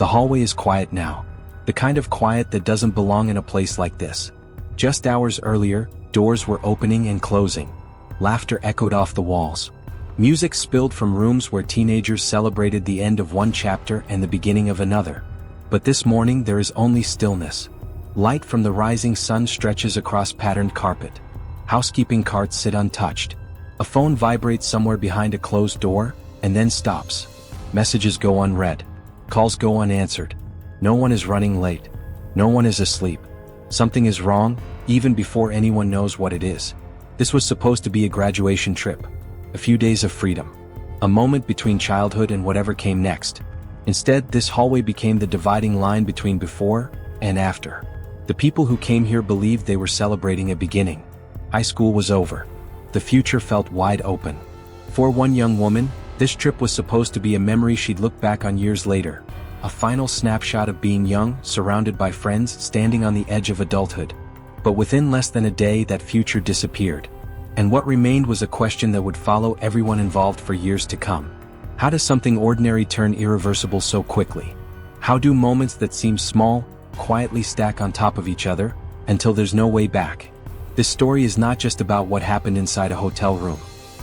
The hallway is quiet now. The kind of quiet that doesn't belong in a place like this. Just hours earlier, doors were opening and closing. Laughter echoed off the walls. Music spilled from rooms where teenagers celebrated the end of one chapter and the beginning of another. But this morning there is only stillness. Light from the rising sun stretches across patterned carpet. Housekeeping carts sit untouched. A phone vibrates somewhere behind a closed door, and then stops. Messages go unread. Calls go unanswered. No one is running late. No one is asleep. Something is wrong, even before anyone knows what it is. This was supposed to be a graduation trip. A few days of freedom. A moment between childhood and whatever came next. Instead, this hallway became the dividing line between before and after. The people who came here believed they were celebrating a beginning. High school was over. The future felt wide open. For one young woman, this trip was supposed to be a memory she'd look back on years later. A final snapshot of being young, surrounded by friends, standing on the edge of adulthood. But within less than a day, that future disappeared. And what remained was a question that would follow everyone involved for years to come. How does something ordinary turn irreversible so quickly? How do moments that seem small, quietly stack on top of each other, until there's no way back? This story is not just about what happened inside a hotel room.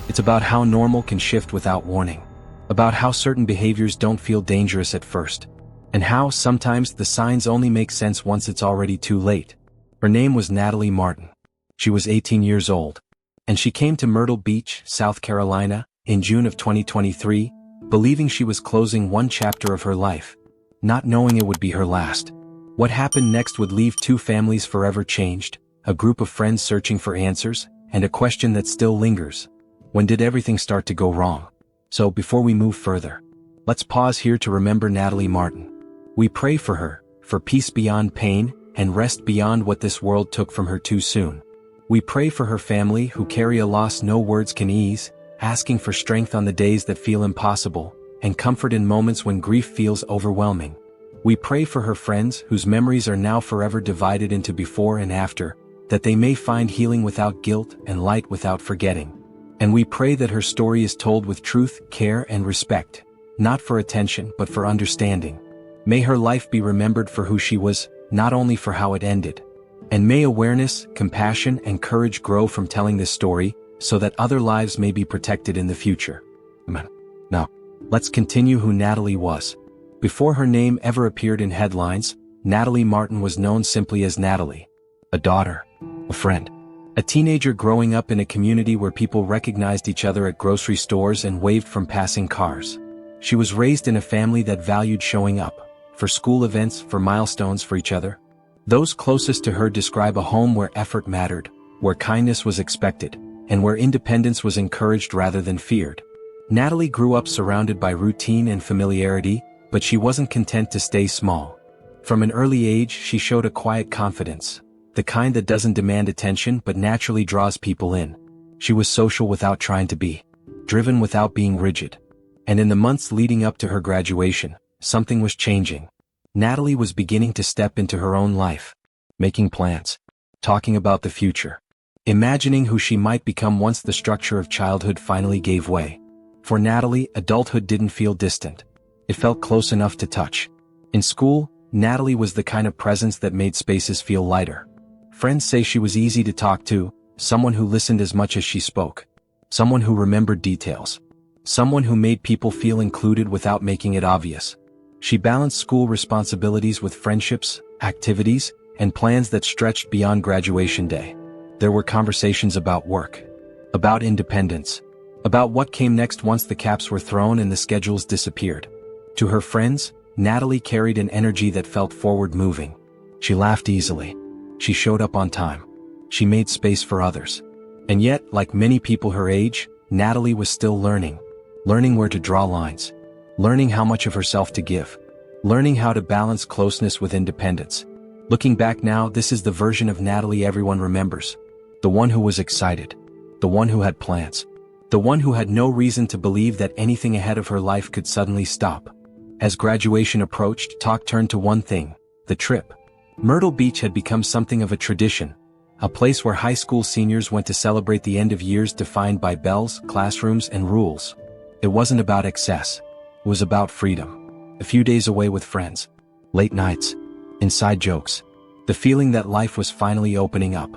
It's about how normal can shift without warning. About how certain behaviors don't feel dangerous at first. And how, sometimes, the signs only make sense once it's already too late. Her name was Natalie Martin. She was 18 years old. And she came to Myrtle Beach, South Carolina, in June of 2023, believing she was closing one chapter of her life. Not knowing it would be her last. What happened next would leave two families forever changed, a group of friends searching for answers, and a question that still lingers. When did everything start to go wrong? So before we move further, let's pause here to remember Natalie Martin. We pray for her, for peace beyond pain, and rest beyond what this world took from her too soon. We pray for her family who carry a loss no words can ease, asking for strength on the days that feel impossible, and comfort in moments when grief feels overwhelming. We pray for her friends whose memories are now forever divided into before and after, that they may find healing without guilt and light without forgetting. And we pray that her story is told with truth, care, and respect, not for attention but for understanding. May her life be remembered for who she was, not only for how it ended. And may awareness, compassion, and courage grow from telling this story, so that other lives may be protected in the future. Now, let's continue who Natalie was. Before her name ever appeared in headlines, Natalie Martin was known simply as Natalie. A daughter. A friend. A teenager growing up in a community where people recognized each other at grocery stores and waved from passing cars. She was raised in a family that valued showing up. For school events, for milestones, for each other. Those closest to her describe a home where effort mattered, where kindness was expected, and where independence was encouraged rather than feared. Natalie grew up surrounded by routine and familiarity, but she wasn't content to stay small. From an early age, she showed a quiet confidence, the kind that doesn't demand attention but naturally draws people in. She was social without trying to be, driven without being rigid. And in the months leading up to her graduation, something was changing. Natalie was beginning to step into her own life, making plans, talking about the future, imagining who she might become once the structure of childhood finally gave way. For Natalie, adulthood didn't feel distant. It felt close enough to touch. In school, Natalie was the kind of presence that made spaces feel lighter. Friends say she was easy to talk to, someone who listened as much as she spoke, someone who remembered details, someone who made people feel included without making it obvious. She balanced school responsibilities with friendships, activities, and plans that stretched beyond graduation day. There were conversations about work, about independence, about what came next once the caps were thrown and the schedules disappeared. To her friends, Natalie carried an energy that felt forward-moving. She laughed easily. She showed up on time. She made space for others. And yet, like many people her age, Natalie was still learning where to draw lines, learning how much of herself to give, learning how to balance closeness with independence. Looking back now, this is the version of Natalie everyone remembers. The one who was excited. The one who had plans. The one who had no reason to believe that anything ahead of her life could suddenly stop. As graduation approached, talk turned to one thing: the trip. Myrtle Beach had become something of a tradition, a place where high school seniors went to celebrate the end of years defined by bells, classrooms, and rules. It wasn't about excess. It was about freedom. A few days away with friends. Late nights. Inside jokes. The feeling that life was finally opening up.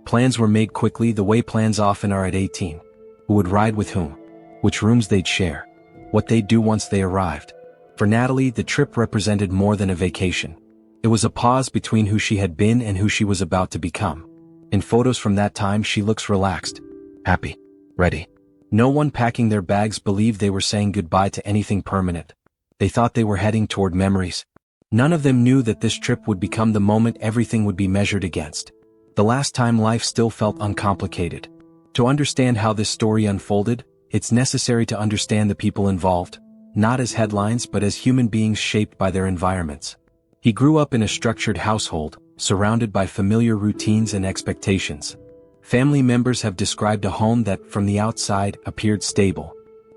Plans were made quickly, the way plans often are at 18. Who would ride with whom? Which rooms they'd share. What they'd do once they arrived. For Natalie, the trip represented more than a vacation. It was a pause between who she had been and who she was about to become. In photos from that time, she looks relaxed, happy, ready. No one packing their bags believed they were saying goodbye to anything permanent. They thought they were heading toward memories. None of them knew that this trip would become the moment everything would be measured against. The last time life still felt uncomplicated. To understand how this story unfolded, it's necessary to understand the people involved, not as headlines but as human beings shaped by their environments. He grew up in a structured household, surrounded by familiar routines and expectations. Family members have described a home that, from the outside, appeared stable.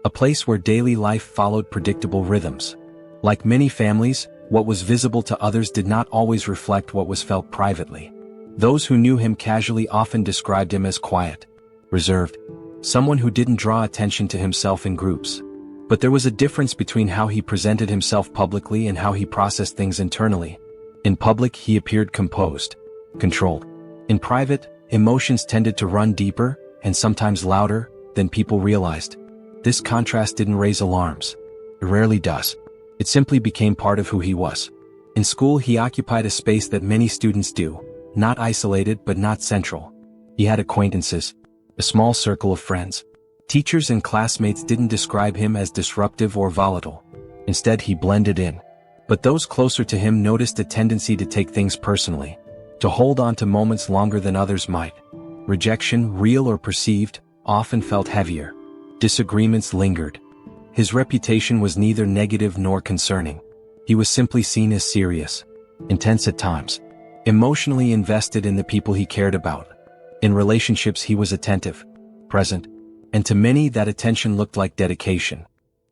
A place where daily life followed predictable rhythms. Like many families, what was visible to others did not always reflect what was felt privately. Those who knew him casually often described him as quiet, reserved, someone who didn't draw attention to himself in groups. But there was a difference between how he presented himself publicly and how he processed things internally. In public, he appeared composed, controlled. In private, emotions tended to run deeper, and sometimes louder, than people realized. This contrast didn't raise alarms. It rarely does. It simply became part of who he was. In school, he occupied a space that many students do, not isolated but not central. He had acquaintances, a small circle of friends. Teachers and classmates didn't describe him as disruptive or volatile. Instead, he blended in. But those closer to him noticed a tendency to take things personally, to hold on to moments longer than others might. Rejection, real or perceived, often felt heavier. Disagreements lingered. His reputation was neither negative nor concerning. He was simply seen as serious, intense at times, emotionally invested in the people he cared about. In relationships, he was attentive, present, and to many that attention looked like dedication.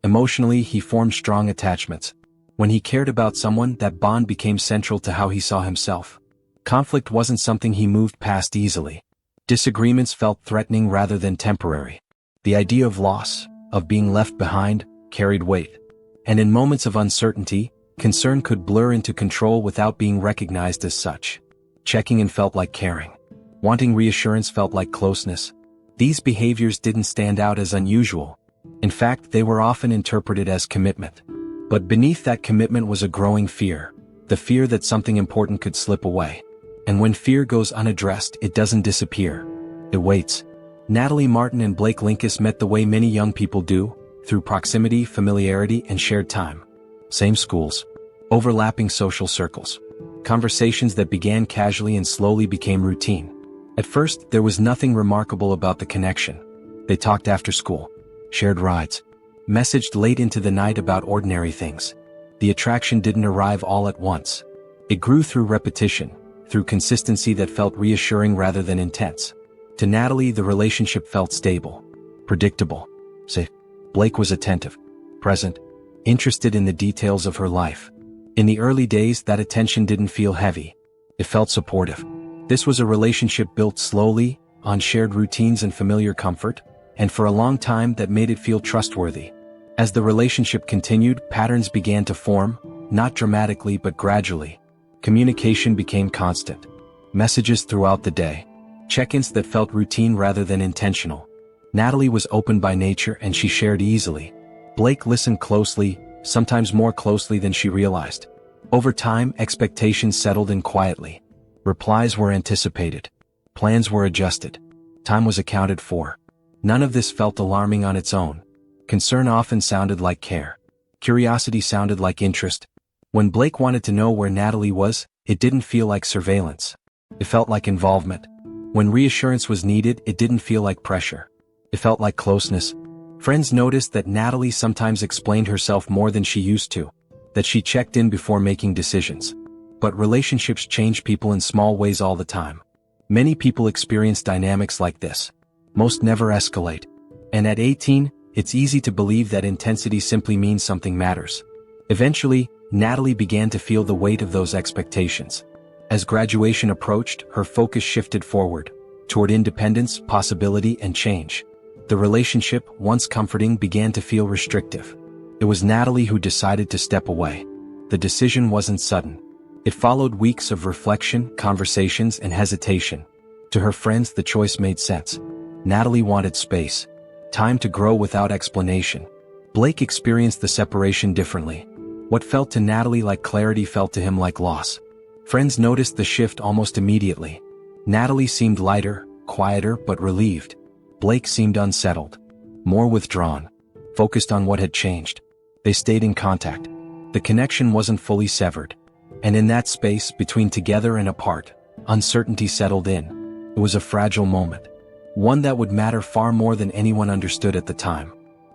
Emotionally, he formed strong attachments. When he cared about someone, that bond became central to how he saw himself. Conflict wasn't something he moved past easily. Disagreements felt threatening rather than temporary. The idea of loss, of being left behind, carried weight. And in moments of uncertainty, concern could blur into control without being recognized as such. Checking in felt like caring. Wanting reassurance felt like closeness. These behaviors didn't stand out as unusual. In fact, they were often interpreted as commitment. But beneath that commitment was a growing fear. The fear that something important could slip away. And when fear goes unaddressed, it doesn't disappear. It waits. Natalie Martin and Blake Linkus met the way many young people do, through proximity, familiarity, and shared time. Same schools. Overlapping social circles. Conversations that began casually and slowly became routine. At first, there was nothing remarkable about the connection. They talked after school, shared rides, messaged late into the night about ordinary things. The attraction didn't arrive all at once. It grew through repetition, through consistency that felt reassuring rather than intense. To Natalie, the relationship felt stable, predictable. Say, Blake was attentive, present, interested in the details of her life. In the early days, that attention didn't feel heavy. It felt supportive. This was a relationship built slowly, on shared routines and familiar comfort, and for a long time that made it feel trustworthy. As the relationship continued, patterns began to form, not dramatically but gradually. Communication became constant. Messages throughout the day. Check-ins that felt routine rather than intentional. Natalie was open by nature and she shared easily. Blake listened closely, sometimes more closely than she realized. Over time, expectations settled in quietly. Replies were anticipated. Plans were adjusted. Time was accounted for. None of this felt alarming on its own. Concern often sounded like care. Curiosity sounded like interest. When Blake wanted to know where Natalie was, it didn't feel like surveillance. It felt like involvement. When reassurance was needed, it didn't feel like pressure. It felt like closeness. Friends noticed that Natalie sometimes explained herself more than she used to, that she checked in before making decisions. But relationships change people in small ways all the time. Many people experience dynamics like this. Most never escalate. And at 18, it's easy to believe that intensity simply means something matters. Eventually, Natalie began to feel the weight of those expectations. As graduation approached, her focus shifted forward, toward independence, possibility, and change. The relationship, once comforting, began to feel restrictive. It was Natalie who decided to step away. The decision wasn't sudden. It followed weeks of reflection, conversations, and hesitation. To her friends, the choice made sense. Natalie wanted space. Time to grow without explanation. Blake experienced the separation differently. What felt to Natalie like clarity felt to him like loss. Friends noticed the shift almost immediately. Natalie seemed lighter, quieter, but relieved. Blake seemed unsettled. More withdrawn. Focused on what had changed. They stayed in contact. The connection wasn't fully severed. And in that space, between together and apart, uncertainty settled in. It was a fragile moment. One that would matter far more than anyone understood at the time.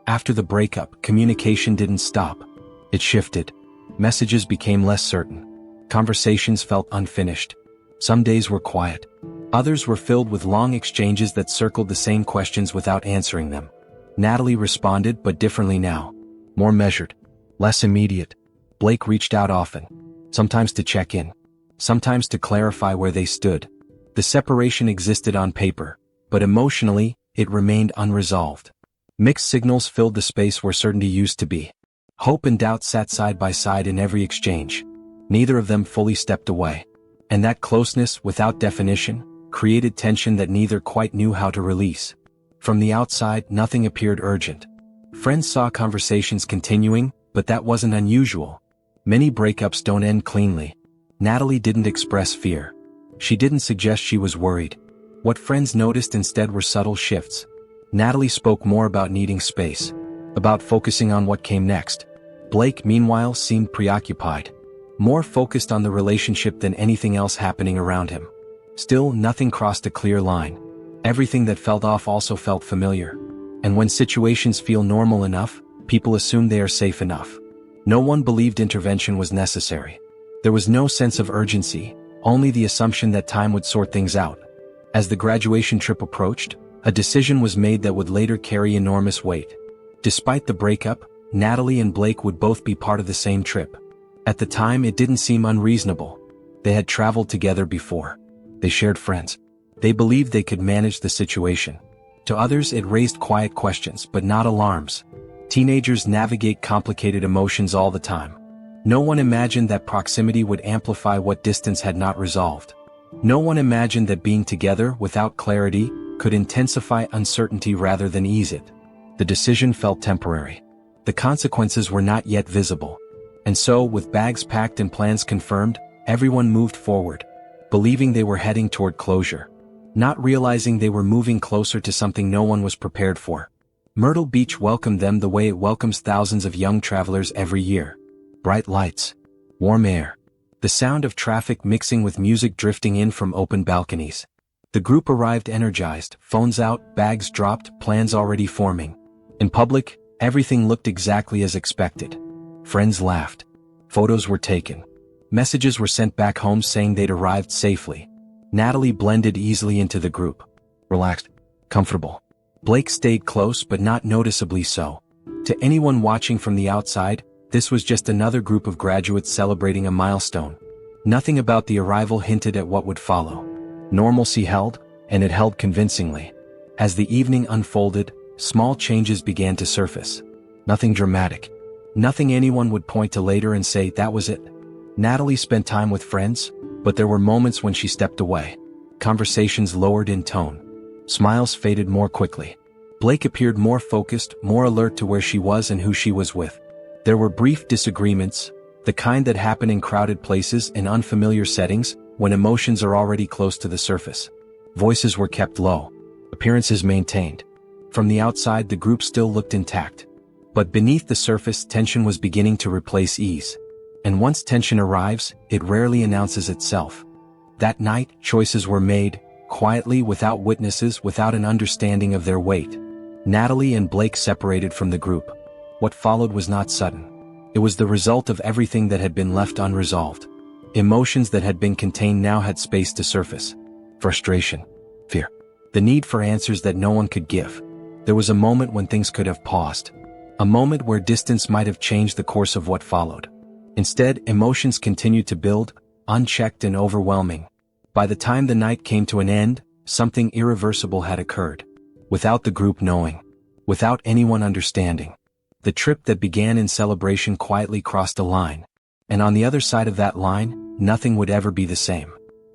After the breakup, communication didn't stop. It shifted. Messages became less certain. Conversations felt unfinished. Some days were quiet. Others were filled with long exchanges that circled the same questions without answering them. Natalie responded, but differently now. More measured. Less immediate. Blake reached out often. Sometimes to check in. Sometimes to clarify where they stood. The separation existed on paper, but emotionally, it remained unresolved. Mixed signals filled the space where certainty used to be. Hope and doubt sat side by side in every exchange. Neither of them fully stepped away. And that closeness, without definition, created tension that neither quite knew how to release. From the outside, nothing appeared urgent. Friends saw conversations continuing, but that wasn't unusual. Many breakups don't end cleanly. Natalie didn't express fear. She didn't suggest she was worried. What friends noticed instead were subtle shifts. Natalie spoke more about needing space, about focusing on what came next. Blake, meanwhile, seemed preoccupied, more focused on the relationship than anything else happening around him. Still, nothing crossed a clear line. Everything that felt off also felt familiar. And when situations feel normal enough, people assume they are safe enough. No one believed intervention was necessary. There was no sense of urgency, only the assumption that time would sort things out. As the graduation trip approached, a decision was made that would later carry enormous weight. Despite the breakup, Natalie and Blake would both be part of the same trip. At the time, it didn't seem unreasonable. They had traveled together before. They shared friends. They believed they could manage the situation. To others, it raised quiet questions, but not alarms. Teenagers navigate complicated emotions all the time. No one imagined that proximity would amplify what distance had not resolved. No one imagined that being together without clarity could intensify uncertainty rather than ease it. The decision felt temporary. The consequences were not yet visible. And so, with bags packed and plans confirmed, everyone moved forward, believing they were heading toward closure, not realizing they were moving closer to something no one was prepared for. Myrtle Beach welcomed them the way it welcomes thousands of young travelers every year. Bright lights, warm air, the sound of traffic mixing with music drifting in from open balconies. The group arrived energized, phones out, bags dropped, plans already forming. In public, everything looked exactly as expected. Friends laughed. Photos were taken. Messages were sent back home saying they'd arrived safely. Natalie blended easily into the group. Relaxed, comfortable. Blake stayed close but not noticeably so. To anyone watching from the outside, this was just another group of graduates celebrating a milestone. Nothing about the arrival hinted at what would follow. Normalcy held, and it held convincingly. As the evening unfolded, small changes began to surface. Nothing dramatic. Nothing anyone would point to later and say that was it. Natalie spent time with friends, but there were moments when she stepped away. Conversations lowered in tone. Smiles faded more quickly. Blake appeared more focused, more alert to where she was and who she was with. There were brief disagreements, the kind that happen in crowded places and unfamiliar settings when emotions are already close to the surface. Voices were kept low. Appearances maintained. From the outside, the group still looked intact. But beneath the surface, tension was beginning to replace ease. And once tension arrives, it rarely announces itself. That night, choices were made, quietly, without witnesses, without an understanding of their weight. Natalie and Blake separated from the group. What followed was not sudden. It was the result of everything that had been left unresolved. Emotions that had been contained now had space to surface. Frustration, fear, the need for answers that no one could give. There was a moment when things could have paused. A moment where distance might have changed the course of what followed. Instead, emotions continued to build, unchecked and overwhelming. By the time the night came to an end, something irreversible had occurred. Without the group knowing. Without anyone understanding. The trip that began in celebration quietly crossed a line. And on the other side of that line, nothing would ever be the same.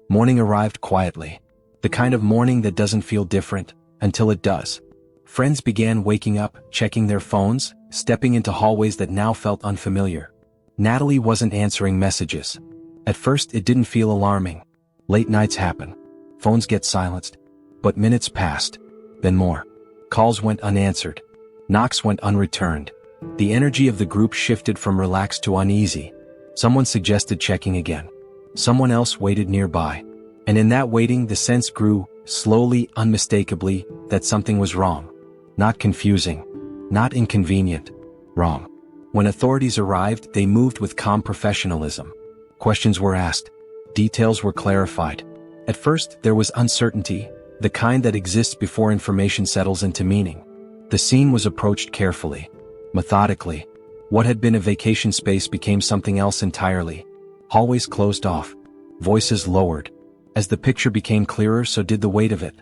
Morning arrived quietly. The kind of morning that doesn't feel different, until it does. Friends began waking up, checking their phones, stepping into hallways that now felt unfamiliar. Natalie wasn't answering messages. At first it didn't feel alarming. Late nights happen. Phones get silenced. But minutes passed. Then more. Calls went unanswered. Knocks went unreturned. The energy of the group shifted from relaxed to uneasy. Someone suggested checking again. Someone else waited nearby. And in that waiting the sense grew, slowly, unmistakably, that something was wrong. Not confusing. Not inconvenient. Wrong. When authorities arrived, they moved with calm professionalism. Questions were asked. Details were clarified. At first, there was uncertainty, the kind that exists before information settles into meaning. The scene was approached carefully, methodically. What had been a vacation space became something else entirely. Hallways closed off. Voices lowered. As the picture became clearer, so did the weight of it.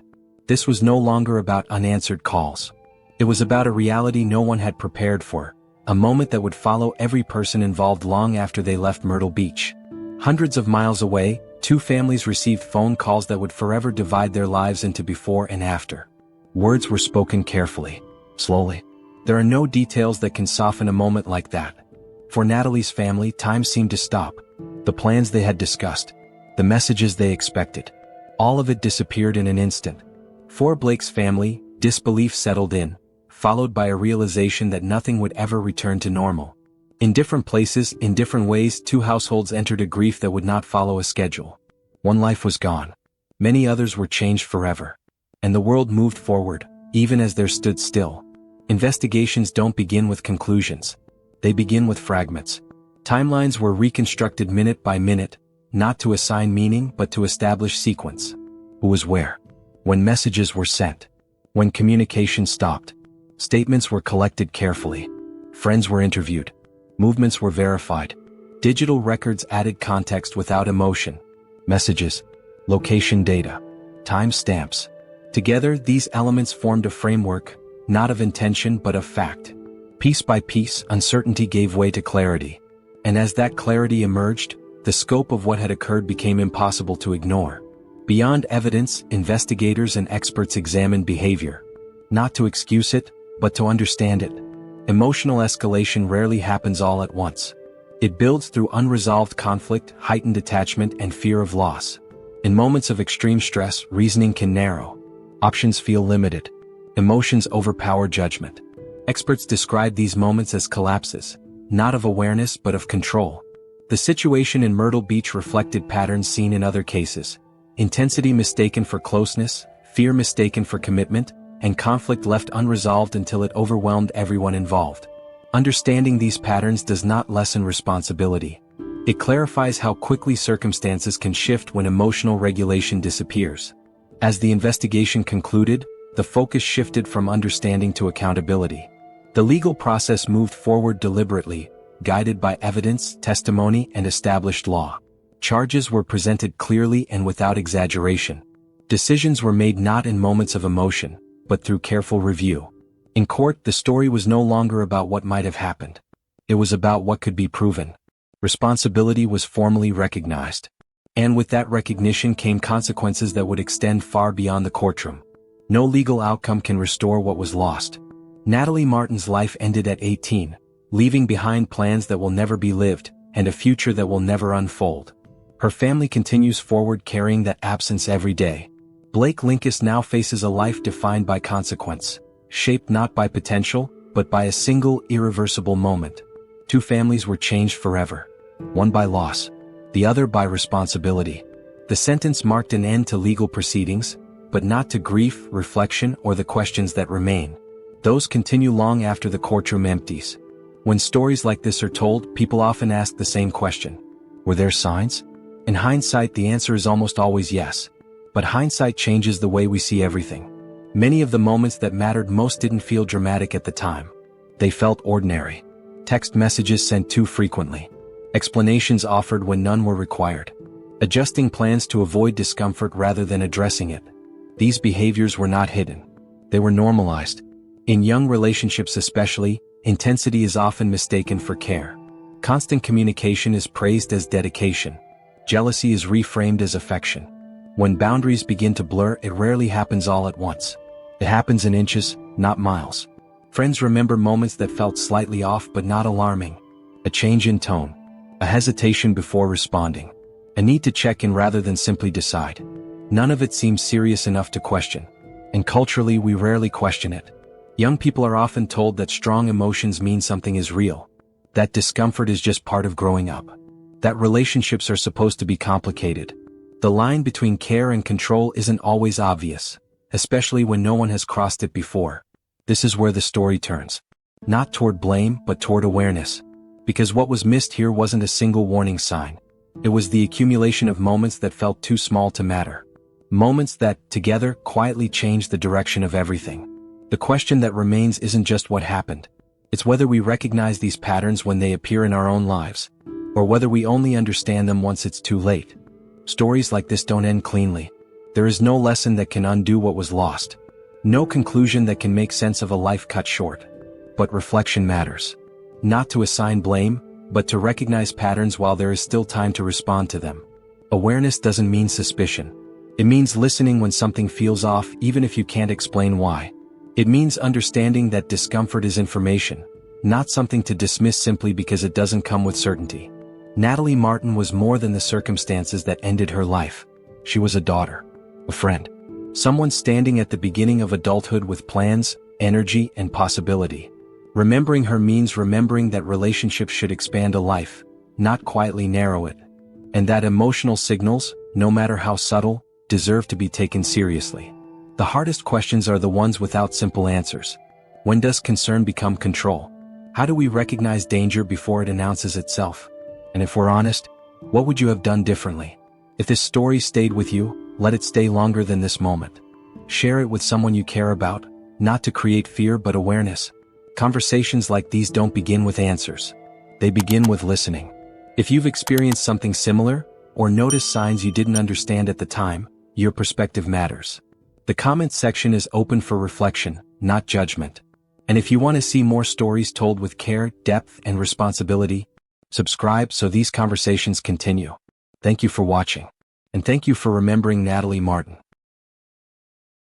This was no longer about unanswered calls. It was about a reality no one had prepared for, a moment that would follow every person involved long after they left Myrtle Beach. Hundreds of miles away, two families received phone calls that would forever divide their lives into before and after. Words were spoken carefully, slowly. There are no details that can soften a moment like that. For Natalie's family, time seemed to stop. The plans they had discussed, the messages they expected, all of it disappeared in an instant. For Blake's family, disbelief settled in, followed by a realization that nothing would ever return to normal. In different places, in different ways, two households entered a grief that would not follow a schedule. One life was gone. Many others were changed forever. And the world moved forward, even as there stood still. Investigations don't begin with conclusions. They begin with fragments. Timelines were reconstructed minute by minute, not to assign meaning but to establish sequence. Who was where? When messages were sent. When communication stopped. Statements were collected carefully. Friends were interviewed. Movements were verified. Digital records added context without emotion. Messages, location data, time stamps. Together, these elements formed a framework, not of intention but of fact. Piece by piece, uncertainty gave way to clarity. And as that clarity emerged, the scope of what had occurred became impossible to ignore. Beyond evidence, investigators and experts examined behavior. Not to excuse it, but to understand it. Emotional escalation rarely happens all at once. It builds through unresolved conflict, heightened attachment, and fear of loss. In moments of extreme stress, reasoning can narrow. Options feel limited. Emotions overpower judgment. Experts describe these moments as collapses, not of awareness but of control. The situation in Myrtle Beach reflected patterns seen in other cases. Intensity mistaken for closeness, fear mistaken for commitment, and conflict left unresolved until it overwhelmed everyone involved. Understanding these patterns does not lessen responsibility. It clarifies how quickly circumstances can shift when emotional regulation disappears. As the investigation concluded, the focus shifted from understanding to accountability. The legal process moved forward deliberately, guided by evidence, testimony, and established law. Charges were presented clearly and without exaggeration. Decisions were made not in moments of emotion, but through careful review. In court, the story was no longer about what might have happened. It was about what could be proven. Responsibility was formally recognized. And with that recognition came consequences that would extend far beyond the courtroom. No legal outcome can restore what was lost. Natalie Martin's life ended at 18, leaving behind plans that will never be lived, and a future that will never unfold. Her family continues forward carrying that absence every day. Blake Lincas now faces a life defined by consequence, shaped not by potential, but by a single, irreversible moment. Two families were changed forever. One by loss, the other by responsibility. The sentence marked an end to legal proceedings, but not to grief, reflection, or the questions that remain. Those continue long after the courtroom empties. When stories like this are told, people often ask the same question. Were there signs? In hindsight, the answer is almost always yes. But hindsight changes the way we see everything. Many of the moments that mattered most didn't feel dramatic at the time. They felt ordinary. Text messages sent too frequently. Explanations offered when none were required. Adjusting plans to avoid discomfort rather than addressing it. These behaviors were not hidden. They were normalized. In young relationships especially, Intensity is often mistaken for care. Constant communication is praised as dedication. Jealousy is reframed as affection. When boundaries begin to blur, it rarely happens all at once. It happens in inches, not miles. Friends remember moments that felt slightly off but not alarming. A change in tone. A hesitation before responding. A need to check in rather than simply decide. None of it seems serious enough to question. And culturally, we rarely question it. Young people are often told that strong emotions mean something is real. That discomfort is just part of growing up. That relationships are supposed to be complicated. The line between care and control isn't always obvious, especially when no one has crossed it before. This is where the story turns. Not toward blame, but toward awareness. Because what was missed here wasn't a single warning sign. It was the accumulation of moments that felt too small to matter. Moments that, together, quietly changed the direction of everything. The question that remains isn't just what happened. It's whether we recognize these patterns when they appear in our own lives, or whether we only understand them once it's too late. Stories like this don't end cleanly. There is no lesson that can undo what was lost. No conclusion that can make sense of a life cut short. But reflection matters. Not to assign blame, but to recognize patterns while there is still time to respond to them. Awareness doesn't mean suspicion. It means listening when something feels off, even if you can't explain why. It means understanding that discomfort is information, not something to dismiss simply because it doesn't come with certainty. Natalie Martin was more than the circumstances that ended her life. She was a daughter, a friend, someone standing at the beginning of adulthood with plans, energy, and possibility. Remembering her means remembering that relationships should expand a life, not quietly narrow it. And that emotional signals, no matter how subtle, deserve to be taken seriously. The hardest questions are the ones without simple answers. When does concern become control? How do we recognize danger before it announces itself? And if we're honest, what would you have done differently? If this story stayed with you, let it stay longer than this moment. Share it with someone you care about, not to create fear but awareness. Conversations like these don't begin with answers. They begin with listening. If you've experienced something similar, or noticed signs you didn't understand at the time, your perspective matters. The comments section is open for reflection, not judgment. And if you want to see more stories told with care, depth, and responsibility, subscribe so these conversations continue. Thank you for watching. And thank you for remembering Natalie Martin.